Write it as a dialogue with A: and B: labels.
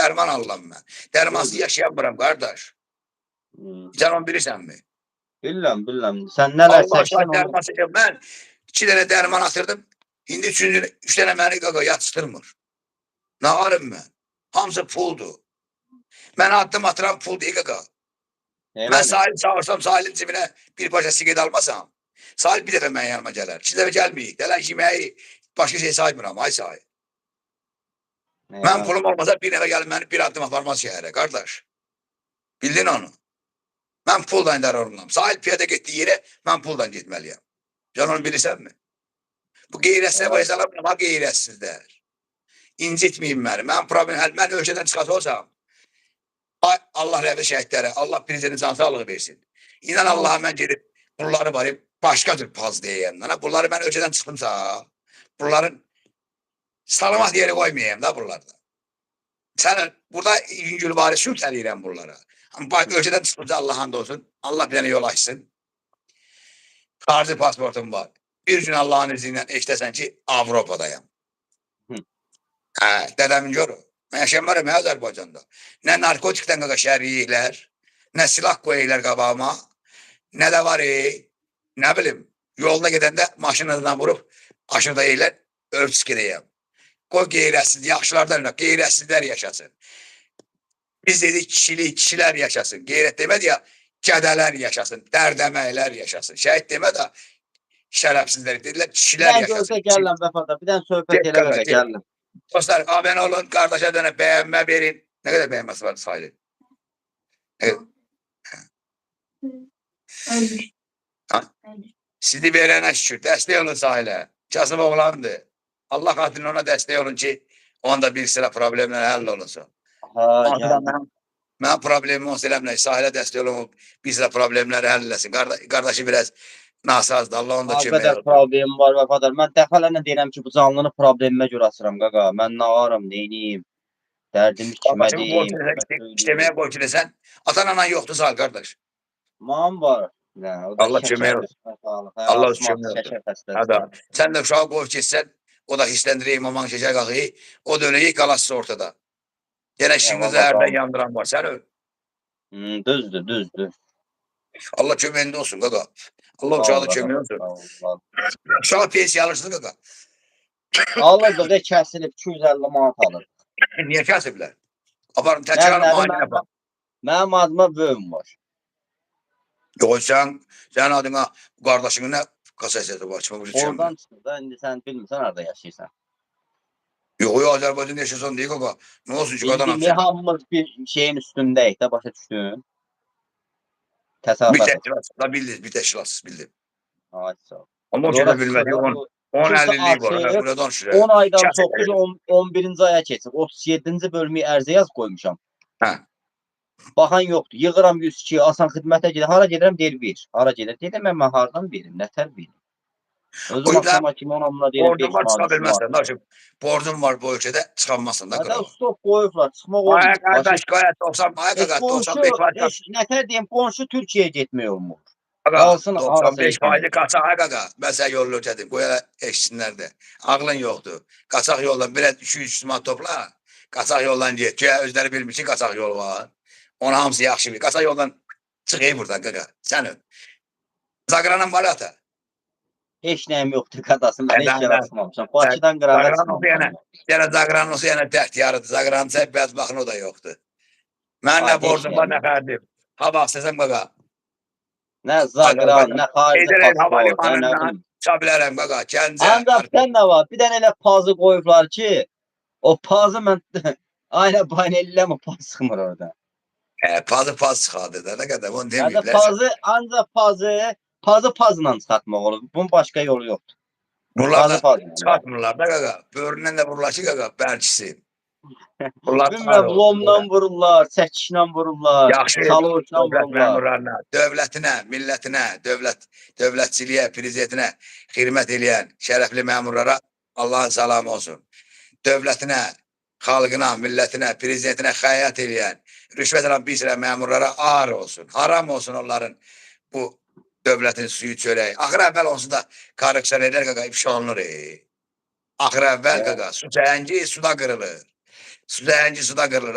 A: dərman alıram mən. Dərmansız yaşayamıram, qardaş. Sən onu bilirsənmi?
B: Bilirəm. Sən nələr
A: Allah
B: çəksən onu.
A: dərması ki, mən 2 dənə dərman atırdım. İndi 3 dənə məni qaqa yatışdırmır. Nə arım mən? Hamısı puldur. Mən addım atıram pul deyil qaqa. Mən Sahil çağırsam, Sahilin cibinə bir parça siqet almasam, Sahil bir dəfə mənim yanıma gələr. 2 dəfə gəlməyik. Dələn yeməyi, başqa şey saymıram, ay Sahil. Mən pulum olmasa bir dəfə gəlib məni bir addım aparmaz şəhərə, qardaş. Bildin onu? Mən pulla idare olunam. Sahil piyada getdiyi yerə mən pulla getməliyəm. Can onu bilirsənmi? Bu qeyrətsizlər, bu hesablamıram, ha qeyrətsizlər. İncitməyin məni. Mən ölkədən çıxası olsam, Allah rəhmət şəhidlərə, Allah birinizin can sağlığı versin. İnan Allah'a mən gedib, bunları var, başqa cür paz deyəyəm. Bunları mən ölkədən çıxdımsa, bunların salamat yeri qoymayayım da bunlarda. Sən burada yüngül var, sülh eləyirəm bunlara. Ama ölkədən çıxdımsa Allah hamd olsun, Allah bir dənə yol açsın. Xarici pasportum var. Bir gün Allah'ın izniyle eşitəsən ki, Avropadayım. Dədəmin görür. Mən yaşamarım Azərbaycanda. Nə narkotikdən qaqa şəhər yeyiklər, nə silah qoyuylar qabağıma, nə də var, nə bilim, yolda gedəndə maşınından vurub, aşırıda yeyiklər, ölçüs gedəyəm. Qoy qeyrətsiz, yaxşılardan qeyrətsizlər yaşasın. Biz dedik kişilər yaşasın. Qeyrət demədi ya, gədələr yaşasın, dərdəməklər yaşasın. Şəhid demə də şərəfsizlər dedilər, kişilər yaşasın.
B: Ben gələm vəfada, bir dənə söhbət eləmə gələm.
A: Dostlar, abone olun, kardeşe dönüp beğenme verin. Ne kadar beğenmesi var Sahil'in? Evet. Sizi verene şükür. Destek olun Sahil'e. Kasım oğlandı. Allah katılın ona destek olun ki onda bir sıra problemler hallolunsun. Ben problemimi o selamla Sahil'e destek olun. Bir sıra problemleri halletsin. Kardeşi biraz nasazdı. Allah onu da çömeyi olsun.
B: Problemim var vəfadar. Mən dəfələrlə deyirəm ki, bu canlını problemimə görə açıram qaqa. Mən nə varım, neyniyim? Dərdimi kimə deyim?
A: İşlemeye borçlu desen atan anan yoktu Sahil kardeş.
B: Mam var.
A: Allah çömeyi olsun. Allah çömeyi olsun. Sen de uşağı qoyub geçsen, o da hislendireyim aman şeker qalıyı, o dönəyi qalasız ortada. Yenə işinizi ərdən yandıran var, sən öl.
B: Düzdür.
A: Allah çöməyində olsun qaqa. Allah uşağı da çömeyi olsun. Uşağı pensiya alırsın qaqa.
B: Alır qaqa kəsilib 250 manat alır.
A: Niyə kəsiblər? Aparın təkrar müayinə yapar.
B: Mənim adıma böyüm var.
A: Yox, sən adına qardaşının nə kasasiyası var?
B: Oradan çıxır da, indi sən bilmirsən harada yaşayırsan.
A: Yox, Azərbaycanda yaşasan deyik qaqa. Nə olsun ki, qadan
B: İndi hamımız bir şeyin üstündəyik də, başa düşdün. Təsavvür.
A: Bir təşkilatsız bildim.
B: Ay, sağ ol.
A: Ama o şeydə bilmədik, 10-50'lik var. Burada danışırıq.
B: 10 aydan çoxdur ki, 11-ci aya keçib. 37-ci bölümü ərzə yaz qoymuşam. Baxan yoxdur. Yığıram 102, asan xidmətə gedir. Hara gedirəm, deyir bir. Hara gedir? Dedim, mən hardan verim, nətər verim? Özüm axşama kimi onamla deyirəm, 5
A: manat. Çıxa bilməzsən, daşım. Borcun var bu ölkədə, çıxanmazsın da qırağa.
B: Stop qoyublar, çıxmaq olmur.
A: Ay, qardaş, 95
B: var. Nətər deyim, qonşu Türkiyəyə getmək olmur.
A: 95 faizi qaçaq qaqa. Mən sənə yolu ötədim. Qoya eşitsinlər də. Ağlın yoxdur. Qaçaq yoldan bir 200 manat topla. Qaçaq yoldan get. Güya özləri bilmiş ki, qaçaq yol var. Ona hamısı yaxşı bilir. Qaçaq yoldan çıxıyım buradan qaqa. Sən öl. Zaqranın var ata.
B: Heç nəyim yoxdur qadasın. Mən heç yerə çıxmamışam. Bakıdan qırağa çıxmamışam.
A: Yəni Zaqran olsa yəni təxtiyarıdır. Zaqranın sən bəzbaxın o da yoxdur. Mən nə borcum var, nə fərdim. Ha bax, səsən qaqa.
B: Nə Zaqran, nə xarici pasport, nə bilim.
A: Çıxa bilərəm qaqa, Gəncə.
B: Ancaq sən nə var? Bir dənə elə pazı qoyublar ki, o pazı mən aynə panellə mi paz çıxmır orada?
A: Pazı paz çıxadı da, nə qədər, onu
B: deməyiblər. Ancaq pazı pazla çıxartmaq olur. Bunun başqa yolu yoxdur.
A: Bunlar da çıxartmırlar da qaqa. Böğründən də vururlar ki qaqa, bərkisi.
B: Bilməm, lomdan vururlar, çəkişlə vururlar, çalıqla vururlar.
A: Dövlətinə, millətinə, dövlətçiliyə, prezidentinə xidmət eləyən şərəfli məmurlara Allahın salamı olsun. Dövlətinə, xalqına, millətinə, prezidentinə xəyanət eləyən, rüşvət alan bir sıra məmurlara ağır olsun, haram olsun onların bu dövlətin suyu çörəyi. Axır əvvəl onsuz da korrupsiya edər qaqa, ifşa olunur. Axır əvvəl qaqa, su çəyəngi suda qırılır. Su zəhəngi suda qırılır.